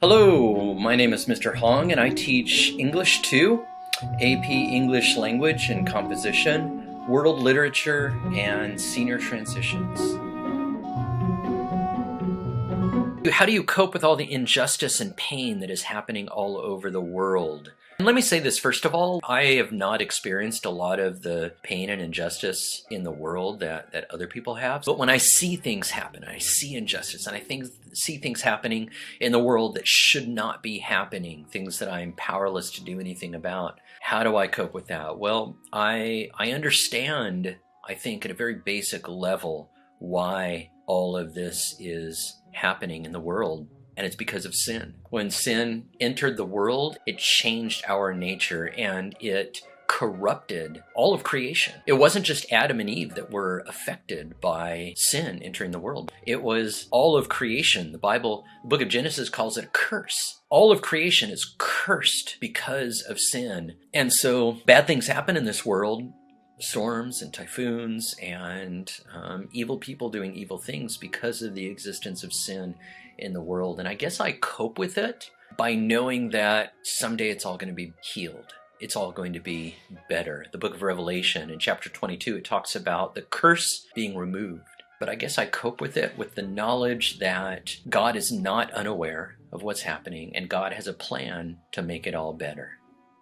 Hello, my name is Mr. Hong and I teach English 2, AP English Language and Composition, World Literature, and Senior Transitions. How do you cope with all the injustice and pain that is happening all over the world? And let me say this first of all, I have not experienced a lot of the pain and injustice in the world that other people have. But when I see things happen, I see injustice, and I see things happening in the world that should not be happening, things that I'm powerless to do anything about. How do I cope with that? Well, I understand, I think, at a very basic level, why all of this is happening in the world. And it's because of sin. When sin entered the world, it changed our nature and it corrupted all of creation. It wasn't just Adam and Eve that were affected by sin entering the world. It was all of creation. The Bible, the book of Genesis calls it a curse. All of creation is cursed because of sin. And so bad things happen in this world. Storms and typhoons and evil people doing evil things because of the existence of sin in the world. And I guess I cope with it by knowing that someday it's all going to be healed. It's all going to be better. The book of Revelation in chapter 22, it talks about the curse being removed. But I guess I cope with it with the knowledge that God is not unaware of what's happening and God has a plan to make it all better.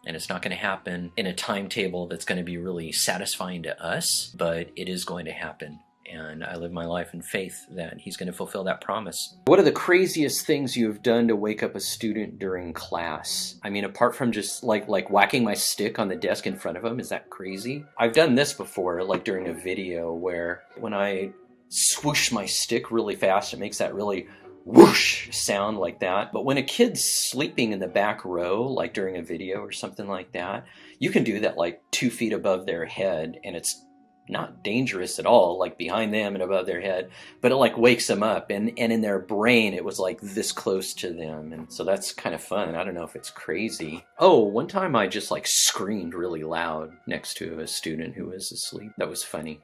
And it's not going to happen in a timetable that's going to be really satisfying to us, but it is going to happen. And I live my life in faith that he's going to fulfill that promise. What are the craziest things you have done to wake up a student during class? I mean, apart from just like whacking my stick on the desk in front of him, is that crazy? I've done this before, like during a video where when I swoosh my stick really fast, it makes that really whoosh sound like that. But when a kid's sleeping in the back row, like during a video or something like that, you can do that like 2 feet above their head and it's not dangerous at all, like behind them and above their head, but it like wakes them up and in their brain it was like this close to them. And so that's kind of fun. I don't know if it's crazy. Oh, one time I just like screamed really loud next to a student who was asleep. That was funny.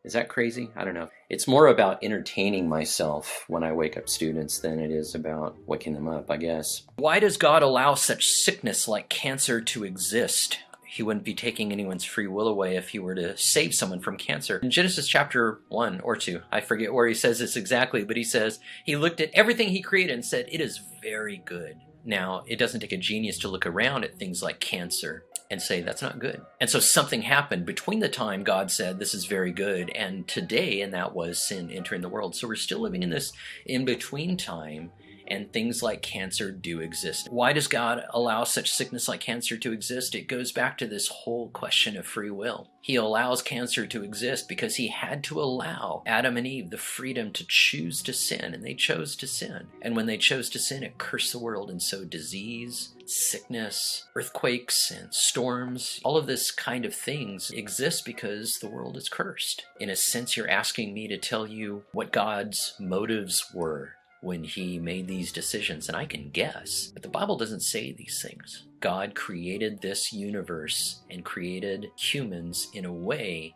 Is that crazy? I don't know. It's more about entertaining myself when I wake up students than it is about waking them up, I guess. Why does God allow such sickness like cancer to exist? He wouldn't be taking anyone's free will away if he were to save someone from cancer. In Genesis chapter 1 or 2, I forget where he says this exactly, but he says, he looked at everything he created and said, it is very good. Now, it doesn't take a genius to look around at things like cancer and say that's not good. And so something happened between the time God said this is very good and today, and that was sin entering the world. So we're still living in this in-between time, and things like cancer do exist. Why does God allow such sickness like cancer to exist? It goes back to this whole question of free will. He allows cancer to exist because he had to allow Adam and Eve the freedom to choose to sin, and they chose to sin. And when they chose to sin, it cursed the world, and so disease, sickness, earthquakes, and storms, all of this kind of things exist because the world is cursed. In a sense, you're asking me to tell you what God's motives were when he made these decisions, and I can guess, but the Bible doesn't say these things. God created this universe and created humans in a way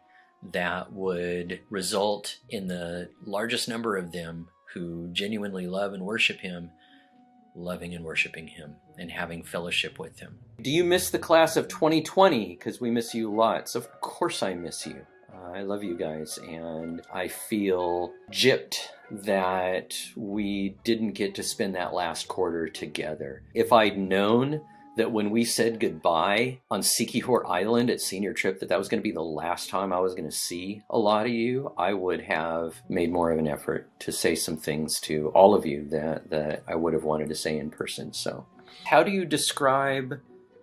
that would result in the largest number of them who genuinely love and worship him, loving and worshiping him and having fellowship with him. Do you miss the class of 2020? Because we miss you lots. Of course I miss you. I love you guys, and I feel gypped that we didn't get to spend that last quarter together. If I'd known that when we said goodbye on Sikihor Island at senior trip that was going to be the last time I was going to see a lot of you, I would have made more of an effort to say some things to all of you that I would have wanted to say in person. So, how do you describe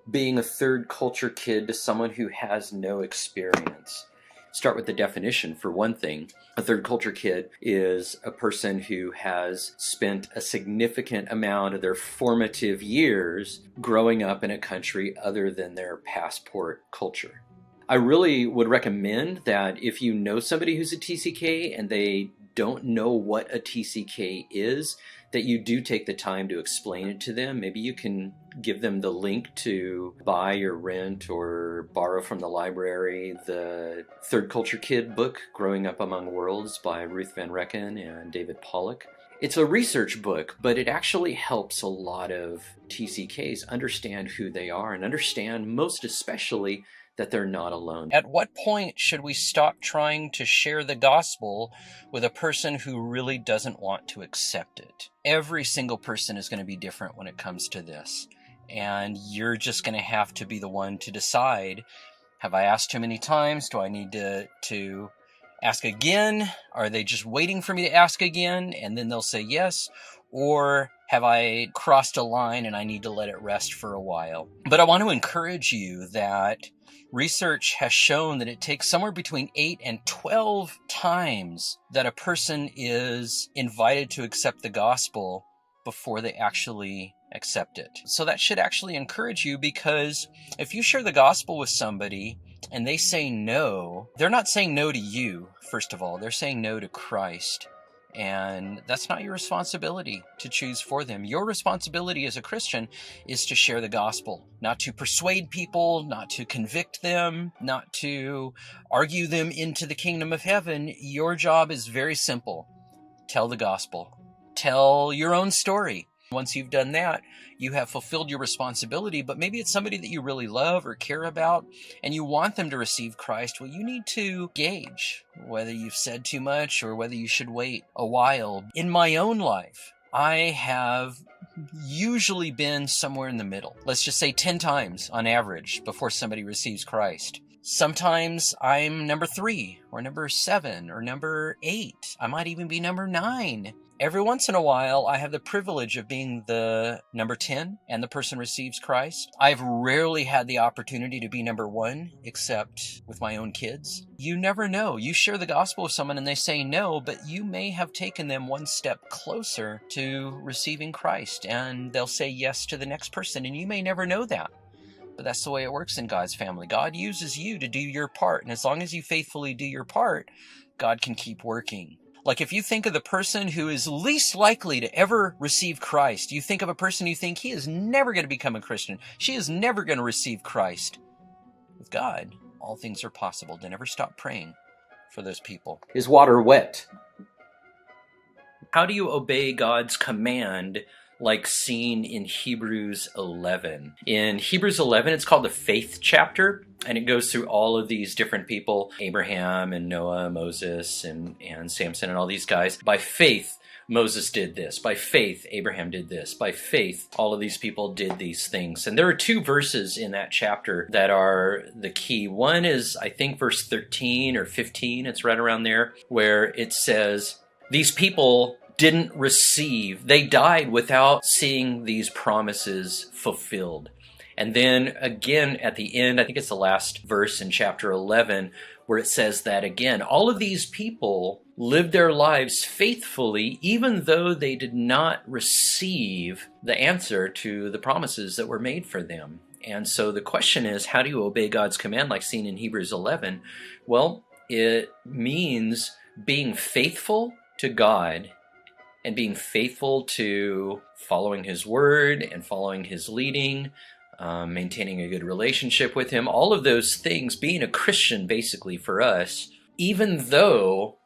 being a third culture kid to someone who has no experience? Start with the definition. For one thing, a third culture kid is a person who has spent a significant amount of their formative years growing up in a country other than their passport culture. I really would recommend that if you know somebody who's a TCK and they don't know what a TCK is, that you do take the time to explain it to them. Maybe you can give them the link to buy or rent or borrow from the library the Third Culture Kid book, Growing Up Among Worlds by Ruth Van Recken and David Pollock. It's a research book, but it actually helps a lot of TCKs understand who they are and understand most especially that they're not alone. At what point should we stop trying to share the gospel with a person who really doesn't want to accept it? Every single person is going to be different when it comes to this. And you're just going to have to be the one to decide, have I asked too many times? Do I need to ask again? Are they just waiting for me to ask again and then they'll say yes? Or have I crossed a line and I need to let it rest for a while? But I want to encourage you that research has shown that it takes somewhere between 8 and 12 times that a person is invited to accept the gospel before they actually accept it. So that should actually encourage you, because if you share the gospel with somebody and they say no, they're not saying no to you, first of all. They're saying no to Christ. And that's not your responsibility to choose for them. Your responsibility as a Christian is to share the gospel, not to persuade people, not to convict them, not to argue them into the kingdom of heaven. Your job is very simple. Tell the gospel. Tell your own story. Once you've done that, you have fulfilled your responsibility, but maybe it's somebody that you really love or care about and you want them to receive Christ. Well, you need to gauge whether you've said too much or whether you should wait a while. In my own life, I have usually been somewhere in the middle. Let's just say 10 times on average before somebody receives Christ. Sometimes I'm number 3 or number 7 or number 8. I might even be number 9. Every once in a while, I have the privilege of being the number 10 and the person receives Christ. I've rarely had the opportunity to be number 1, except with my own kids. You never know. You share the gospel with someone and they say no, but you may have taken them one step closer to receiving Christ, and they'll say yes to the next person, and you may never know that. But that's the way it works in God's family. God uses you to do your part, and as long as you faithfully do your part, God can keep working. Like if you think of the person who is least likely to ever receive Christ, you think of a person you think he is never going to become a Christian. She is never going to receive Christ. With God, all things are possible. To never stop praying for those people. Is water wet? How do you obey God's command like seen in Hebrews 11? In Hebrews 11, it's called the faith chapter, and it goes through all of these different people, Abraham and Noah, Moses and Samson and all these guys. By faith, Moses did this. By faith, Abraham did this. By faith, all of these people did these things. And there are 2 verses in that chapter that are the key. One is, I think, verse 13 or 15, it's right around there, where it says, these people didn't receive, they died without seeing these promises fulfilled. And then again at the end, I think it's the last verse in chapter 11, where it says that again, all of these people lived their lives faithfully, even though they did not receive the answer to the promises that were made for them. And so the question is, how do you obey God's command like seen in Hebrews 11? Well, it means being faithful to God and being faithful to following His word and following His leading, maintaining a good relationship with Him, all of those things, being a Christian basically for us, even though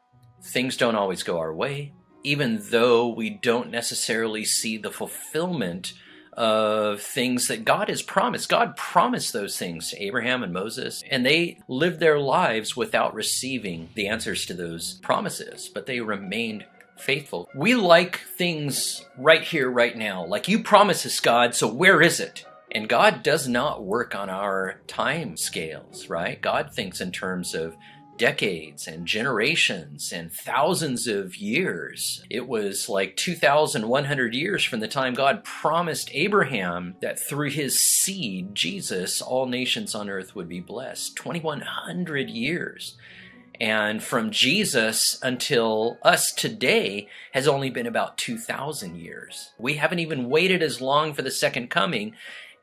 things don't always go our way, even though we don't necessarily see the fulfillment of things that God has promised. God promised those things to Abraham and Moses, and they lived their lives without receiving the answers to those promises, but they remained faithful. We like things right here, right now. Like, you promise us, God, so where is it? And God does not work on our time scales, right? God thinks in terms of decades and generations and thousands of years. It was like 2,100 years from the time God promised Abraham that through his seed, Jesus, all nations on earth would be blessed. 2,100 years. And from Jesus until us today has only been about 2,000 years. We haven't even waited as long for the second coming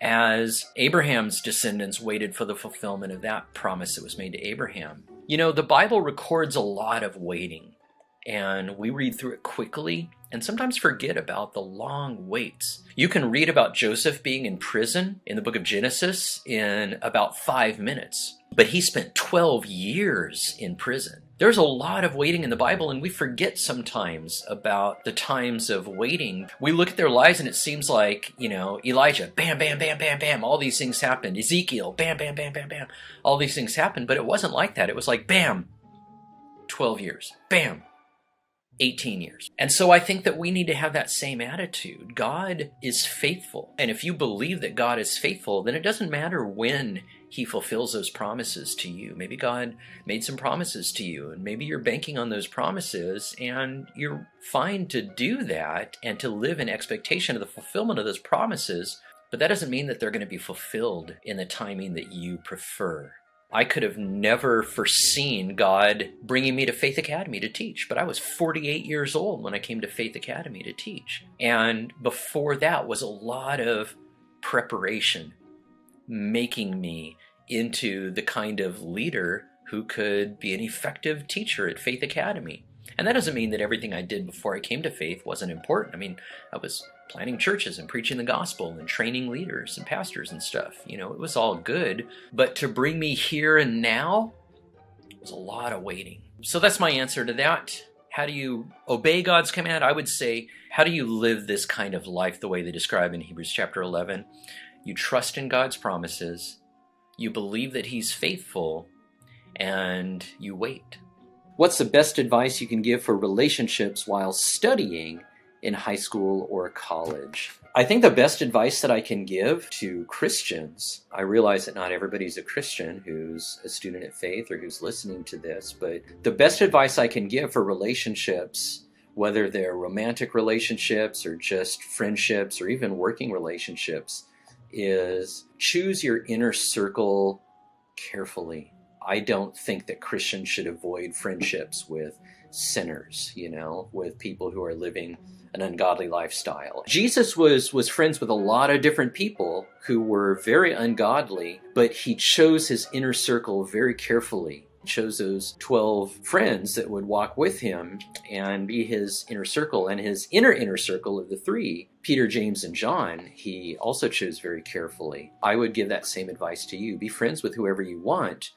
as Abraham's descendants waited for the fulfillment of that promise that was made to Abraham. You know, the Bible records a lot of waiting, and we read through it quickly and sometimes forget about the long waits. You can read about Joseph being in prison in the book of Genesis in about 5 minutes. But he spent 12 years in prison. There's a lot of waiting in the Bible, and we forget sometimes about the times of waiting. We look at their lives and it seems like, Elijah, bam, bam, bam, bam, bam, all these things happened. Ezekiel, bam, bam, bam, bam, bam, all these things happened. But it wasn't like that. It was like, bam, 12 years, bam, 18 years. And so I think that we need to have that same attitude. God is faithful. And if you believe that God is faithful, then it doesn't matter when he fulfills those promises to you. Maybe God made some promises to you, and maybe you're banking on those promises, and you're fine to do that and to live in expectation of the fulfillment of those promises, but that doesn't mean that they're going to be fulfilled in the timing that you prefer. I could have never foreseen God bringing me to Faith Academy to teach, but I was 48 years old when I came to Faith Academy to teach. And before that was a lot of preparation, making me into the kind of leader who could be an effective teacher at Faith Academy. And that doesn't mean that everything I did before I came to faith wasn't important. I mean, I was planting churches and preaching the gospel and training leaders and pastors and stuff. It was all good. But to bring me here and now was a lot of waiting. So that's my answer to that. How do you obey God's command? I would say, how do you live this kind of life the way they describe in Hebrews chapter 11? You trust in God's promises, you believe that he's faithful, and you wait. What's the best advice you can give for relationships while studying in high school or college? I think the best advice that I can give to Christians, I realize that not everybody's a Christian who's a student at Faith or who's listening to this, but the best advice I can give for relationships, whether they're romantic relationships or just friendships or even working relationships, is choose your inner circle carefully. I don't think that Christians should avoid friendships with sinners, with people who are living an ungodly lifestyle. Jesus was friends with a lot of different people who were very ungodly, but he chose his inner circle very carefully. He chose those 12 friends that would walk with him and be his inner circle. And his inner circle of the three, Peter, James, and John, he also chose very carefully. I would give that same advice to you. Be friends with whoever you want,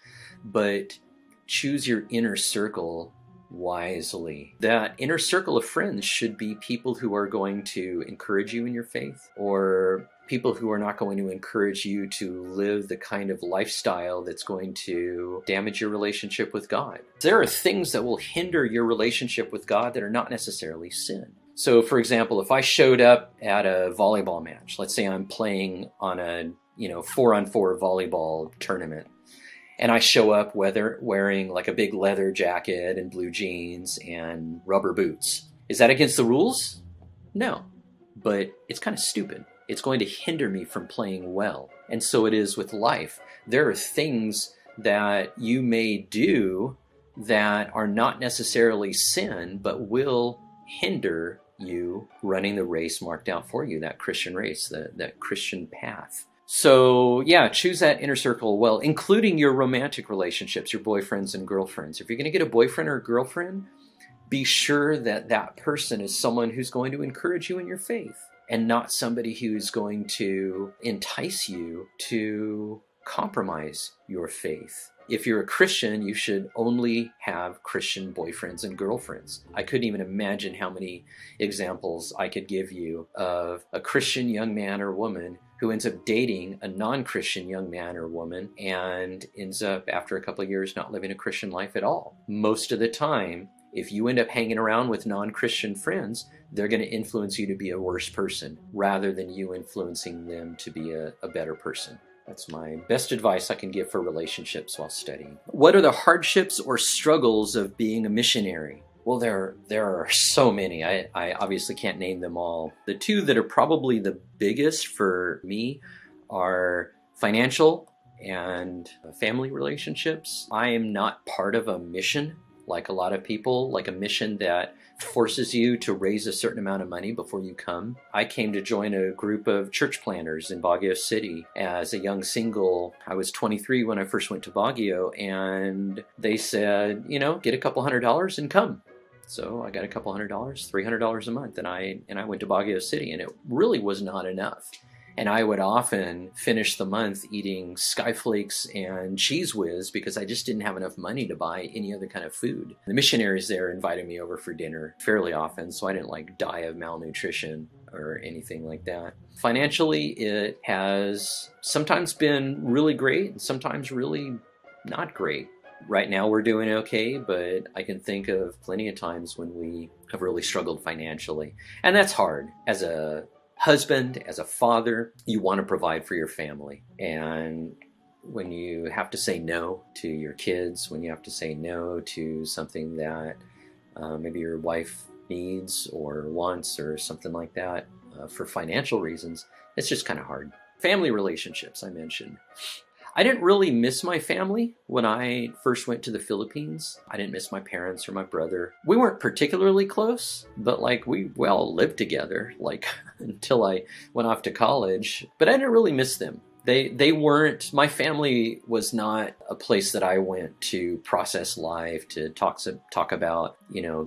but choose your inner circle wisely. That inner circle of friends should be people who are going to encourage you in your faith, or people who are not going to encourage you to live the kind of lifestyle that's going to damage your relationship with God. There are things that will hinder your relationship with God that are not necessarily sin. So, for example, if I showed up at a volleyball match, let's say I'm playing on a 4-on-4 volleyball tournament, and I show up wearing like a big leather jacket and blue jeans and rubber boots. Is that against the rules? No, but it's kind of stupid. It's going to hinder me from playing well. And so it is with life. There are things that you may do that are not necessarily sin, but will hinder you running the race marked out for you, that Christian race, that Christian path. So yeah, choose that inner circle well, including your romantic relationships, your boyfriends and girlfriends. If you're going to get a boyfriend or a girlfriend, be sure that that person is someone who's going to encourage you in your faith and not somebody who's going to entice you to compromise your faith. If you're a Christian, you should only have Christian boyfriends and girlfriends. I couldn't even imagine how many examples I could give you of a Christian young man or woman who ends up dating a non-Christian young man or woman and ends up, after a couple of years, not living a Christian life at all. Most of the time, if you end up hanging around with non-Christian friends, they're going to influence you to be a worse person rather than you influencing them to be a better person. That's my best advice I can give for relationships while studying. What are the hardships or struggles of being a missionary? Well, there are so many. I obviously can't name them all. The two that are probably the biggest for me are financial and family relationships. I am not part of a mission like a lot of people, like a mission that forces you to raise a certain amount of money before you come. I came to join a group of church planters in Baguio City as a young single. I was 23 when I first went to Baguio, and they said, get a couple $100 and come. So I got a couple $100, $300 a month, and I went to Baguio City, and it really was not enough. And I would often finish the month eating Skyflakes and Cheese Whiz because I just didn't have enough money to buy any other kind of food. The missionaries there invited me over for dinner fairly often, so I didn't like die of malnutrition or anything like that. Financially, it has sometimes been really great and sometimes really not great. Right now we're doing okay, but I can think of plenty of times when we have really struggled financially. And that's hard. As a husband, as a father, you want to provide for your family. And when you have to say no to your kids, when you have to say no to something that maybe your wife needs or wants or something like that for financial reasons, it's just kind of hard. Family relationships, I mentioned. I didn't really miss my family when I first went to the Philippines. I didn't miss my parents or my brother. We weren't particularly close, but like we all lived together like until I went off to college. But I didn't really miss them. They weren't, my family was not a place that I went to process life, to talk about,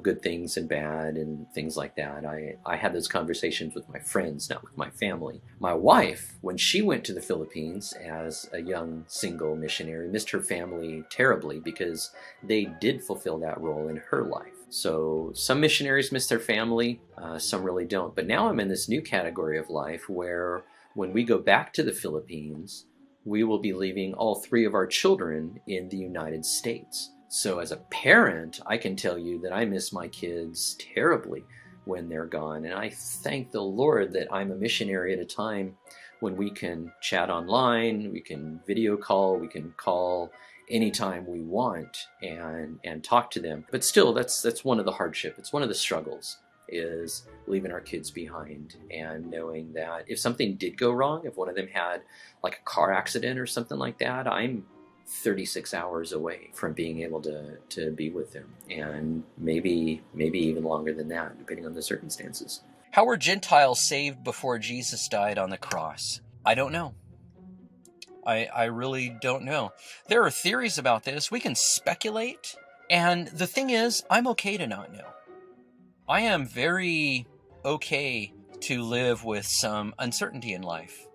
good things and bad and things like that. I had those conversations with my friends, not with my family. My wife, when she went to the Philippines as a young single missionary, missed her family terribly because they did fulfill that role in her life. So some missionaries miss their family, some really don't. But now I'm in this new category of life where when we go back to the Philippines, we will be leaving all 3 of our children in the United States. So as a parent, I can tell you that I miss my kids terribly when they're gone. And I thank the Lord that I'm a missionary at a time when we can chat online, we can video call, we can call anytime we want and talk to them. But still, that's one of the hardship. It's one of the struggles, is leaving our kids behind and knowing that if something did go wrong, if one of them had like a car accident or something like that, I'm 36 hours away from being able to be with them, and maybe even longer than that, depending on the circumstances. How were Gentiles saved before Jesus died on the cross? I don't know. I really don't know. There are theories about this. We can speculate, and the thing is, I'm okay to not know. I am very okay to live with some uncertainty in life.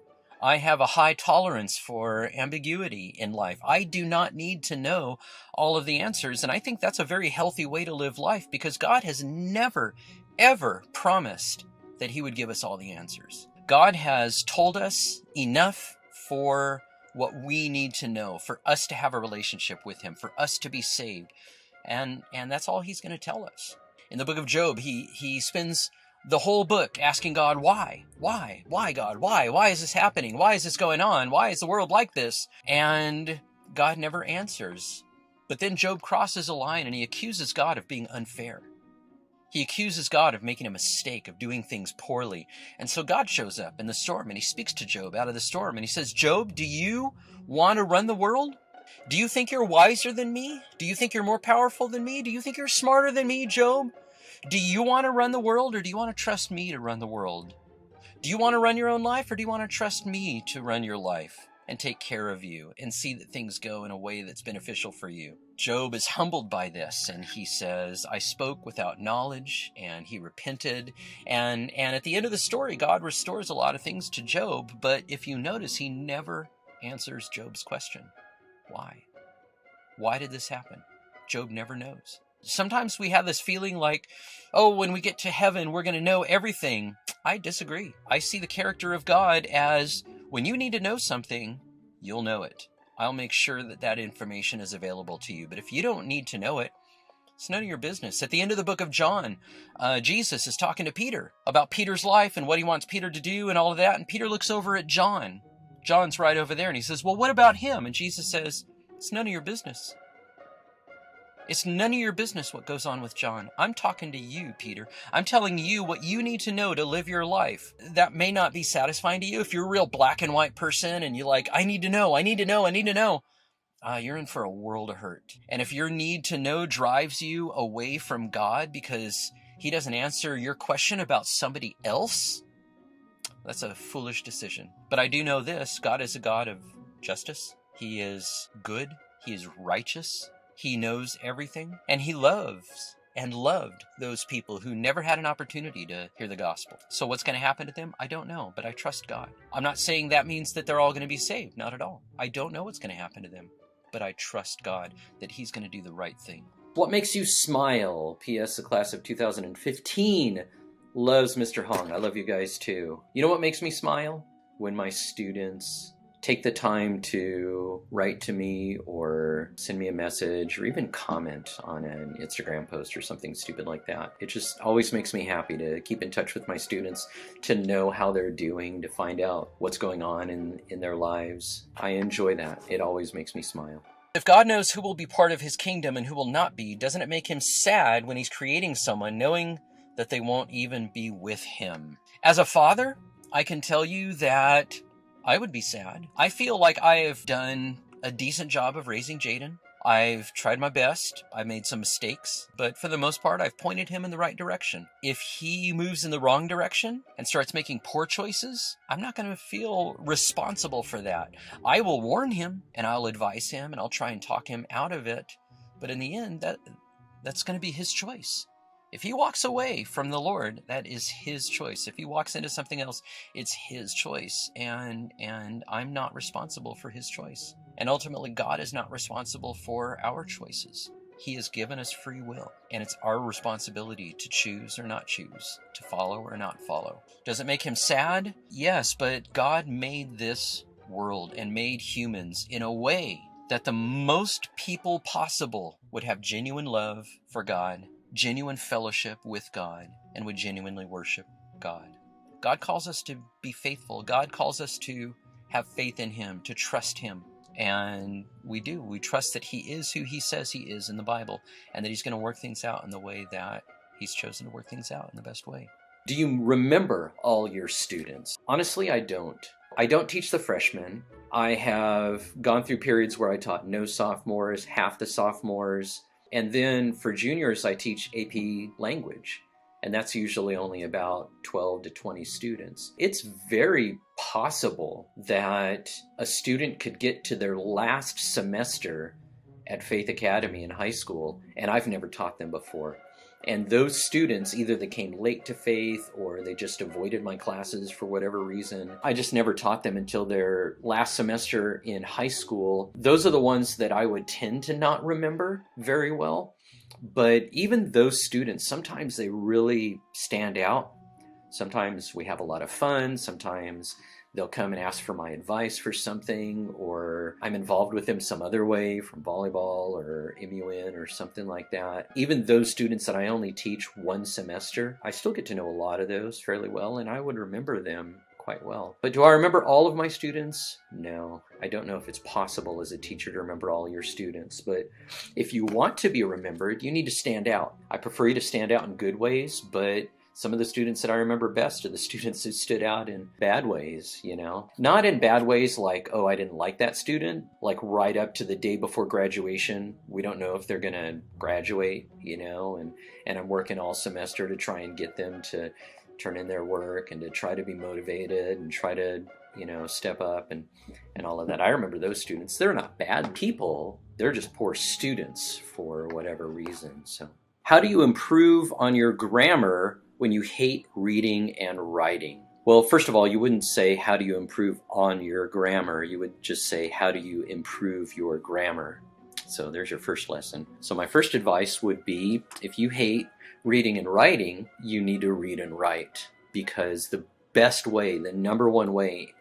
I have a high tolerance for ambiguity in life. I do not need to know all of the answers, and I think that's a very healthy way to live life, because God has never, ever promised that He would give us all the answers. God has told us enough for what we need to know, for us to have a relationship with Him, for us to be saved, and that's all He's going to tell us. In the book of Job, he spends the whole book asking God, why? Why, God? Why is this happening? Why is this going on? Why is the world like this? And God never answers. But then Job crosses a line and he accuses God of being unfair. He accuses God of making a mistake, of doing things poorly. And so God shows up in the storm and He speaks to Job out of the storm. And He says, Job, do you want to run the world? Do you think you're wiser than me? Do you think you're more powerful than me? Do you think you're smarter than me, Job? Do you want to run the world, or do you want to trust me to run the world? Do you want to run your own life, or do you want to trust me to run your life and take care of you and see that things go in a way that's beneficial for you? Job is humbled by this, and he says, I spoke without knowledge, and he repented. And at the end of the story, God restores a lot of things to Job, but if you notice, He never answers Job's question. Why? Why did this happen? Job never knows. Sometimes we have this feeling like, oh, when we get to heaven, we're going to know everything. I disagree. I see the character of God as, when you need to know something, you'll know it. I'll make sure that that information is available to you. But if you don't need to know it, it's none of your business. At the end of the book of John, Jesus is talking to Peter about Peter's life and what He wants Peter to do and all of that. And Peter looks over at John. John's right over there, and he says, well, what about him? And Jesus says, it's none of your business. It's none of your business what goes on with John. I'm talking to you, Peter. I'm telling you what you need to know to live your life. That may not be satisfying to you. If you're a real black and white person and you're like, I need to know, you're in for a world of hurt. And if your need to know drives you away from God because He doesn't answer your question about somebody else, that's a foolish decision. But I do know this: God is a God of justice. He is good. He is righteous. He knows everything, and He loves and loved those people who never had an opportunity to hear the gospel. So what's going to happen to them? I don't know, but I trust God. I'm not saying that means that they're all going to be saved. Not at all. I don't know what's going to happen to them, but I trust God that He's going to do the right thing. What makes you smile? P.S. The class of 2015 loves Mr. Hong. I love you guys too. You know what makes me smile? When my students take the time to write to me or send me a message or even comment on an Instagram post or something stupid like that. It just always makes me happy to keep in touch with my students, to know how they're doing, to find out what's going on in their lives. I enjoy that. It always makes me smile. If God knows who will be part of His kingdom and who will not be, doesn't it make Him sad when He's creating someone knowing that they won't even be with Him? As a father, I can tell you that I would be sad. I feel like I have done a decent job of raising Jaden. I've tried my best. I've made some mistakes, but for the most part, I've pointed him in the right direction. If he moves in the wrong direction and starts making poor choices, I'm not going to feel responsible for that. I will warn him and I'll advise him and I'll try and talk him out of it. But in the end, that's going to be his choice. If he walks away from the Lord, that is his choice. If he walks into something else, it's his choice. And I'm not responsible for his choice. And ultimately, God is not responsible for our choices. He has given us free will. And it's our responsibility to choose or not choose, to follow or not follow. Does it make him sad? Yes, but God made this world and made humans in a way that the most people possible would have genuine love for God, genuine fellowship with God, and would genuinely worship God. God calls us to be faithful. God calls us to have faith in Him, to trust Him. And we do. We trust that He is who He says He is in the Bible, and that He's going to work things out in the way that He's chosen to work things out in the best way. Do you remember all your students? Honestly, I don't. I don't teach the freshmen. I have gone through periods where I taught no sophomores, half the sophomores. And then for juniors, I teach AP language, and that's usually only about 12 to 20 students. It's very possible that a student could get to their last semester at Faith Academy in high school, and I've never taught them before. And those students, either they came late to Faith or they just avoided my classes for whatever reason. I just never taught them until their last semester in high school. Those are the ones that I would tend to not remember very well. But even those students, sometimes they really stand out. Sometimes we have a lot of fun. Sometimes they'll come and ask for my advice for something, or I'm involved with them some other way from volleyball or MUN or something like that. Even those students that I only teach one semester, I still get to know a lot of those fairly well, and I would remember them quite well. But do I remember all of my students? No. I don't know if it's possible as a teacher to remember all your students, but if you want to be remembered, you need to stand out. I prefer you to stand out in good ways, but some of the students that I remember best are the students who stood out in bad ways, you know? Not in bad ways like, oh, I didn't like that student, like right up to the day before graduation. We don't know if they're going to graduate, you know, and I'm working all semester to try and get them to turn in their work and to try to be motivated and try to, you know, step up and all of that. I remember those students. They're not bad people. They're just poor students for whatever reason. So how do you improve on your grammar when you hate reading and writing? Well, first of all, you wouldn't say, how do you improve on your grammar? You would just say, how do you improve your grammar? So there's your first lesson. So my first advice would be, if you hate reading and writing, you need to read and write, because the best way, the number one way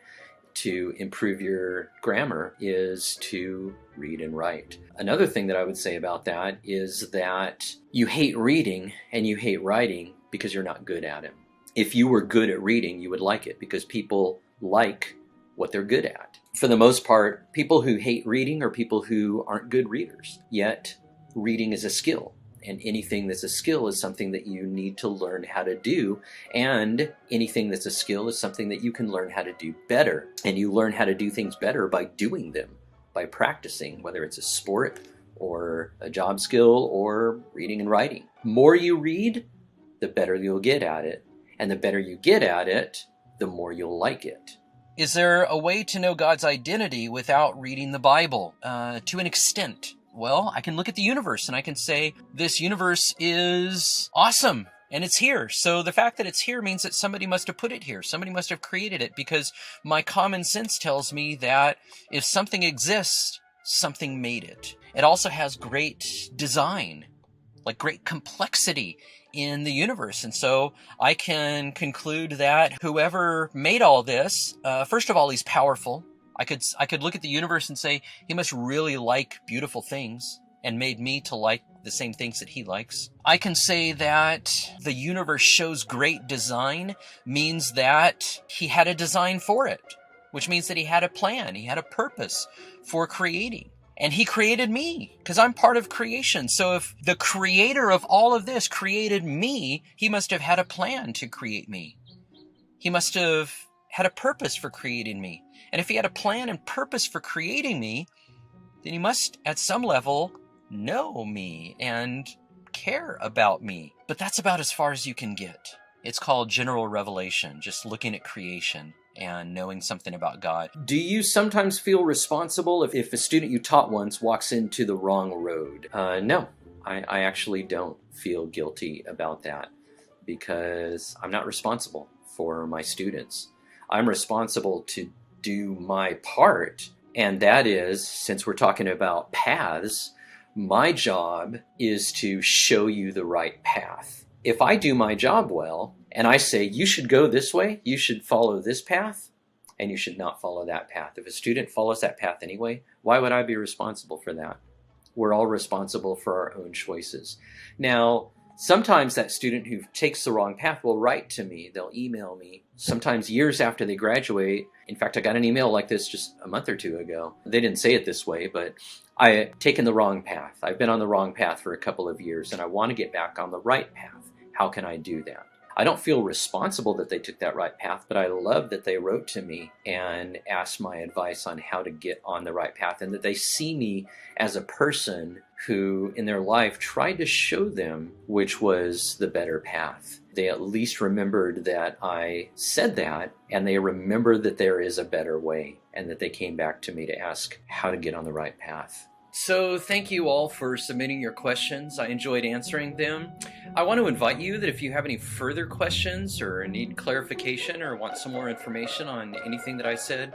to improve your grammar is to read and write. Another thing that I would say about that is that you hate reading and you hate writing because you're not good at it. If you were good at reading, you would like it, because people like what they're good at. For the most part, people who hate reading are people who aren't good readers. Yet, reading is a skill. And anything that's a skill is something that you need to learn how to do. And anything that's a skill is something that you can learn how to do better. And you learn how to do things better by doing them, by practicing, whether it's a sport or a job skill or reading and writing. More you read, the better you'll get at it. And the better you get at it, the more you'll like it. Is there a way to know God's identity without reading the Bible? To an extent. Well, I can look at the universe and I can say, this universe is awesome. And it's here. So the fact that it's here means that somebody must have put it here. Somebody must have created it, because my common sense tells me that if something exists, something made it. It also has great design, like great complexity in the universe. And so I can conclude that whoever made all this, first of all, he's powerful. I could look at the universe and say, he must really like beautiful things and made me to like the same things that he likes. I can say that the universe shows great design means that he had a design for it, which means that he had a plan, he had a purpose for creating. And he created me, because I'm part of creation. So if the creator of all of this created me, he must have had a plan to create me. He must have had a purpose for creating me. And if he had a plan and purpose for creating me, then he must, at some level, know me and care about me. But that's about as far as you can get. It's called general revelation, just looking at creation and knowing something about God. Do you sometimes feel responsible if a student you taught once walks into the wrong road? No, I actually don't feel guilty about that, because I'm not responsible for my students. I'm responsible to do my part, and that is, since we're talking about paths, my job is to show you the right path. If I do my job well, and I say, you should go this way, you should follow this path, and you should not follow that path. If a student follows that path anyway, why would I be responsible for that? We're all responsible for our own choices. Now, sometimes that student who takes the wrong path will write to me. They'll email me, sometimes years after they graduate. In fact, I got an email like this just a month or two ago. They didn't say it this way, but I had taken the wrong path. I've been on the wrong path for a couple of years, and I want to get back on the right path. How can I do that? I don't feel responsible that they took that right path, but I love that they wrote to me and asked my advice on how to get on the right path, and that they see me as a person who in their life tried to show them which was the better path. They at least remembered that I said that, and they remembered that there is a better way, and that they came back to me to ask how to get on the right path. So thank you all for submitting your questions. I enjoyed answering them. I want to invite you that if you have any further questions or need clarification or want some more information on anything that I said,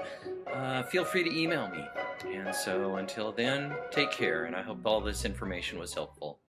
feel free to email me. And so until then, take care, and I hope all this information was helpful.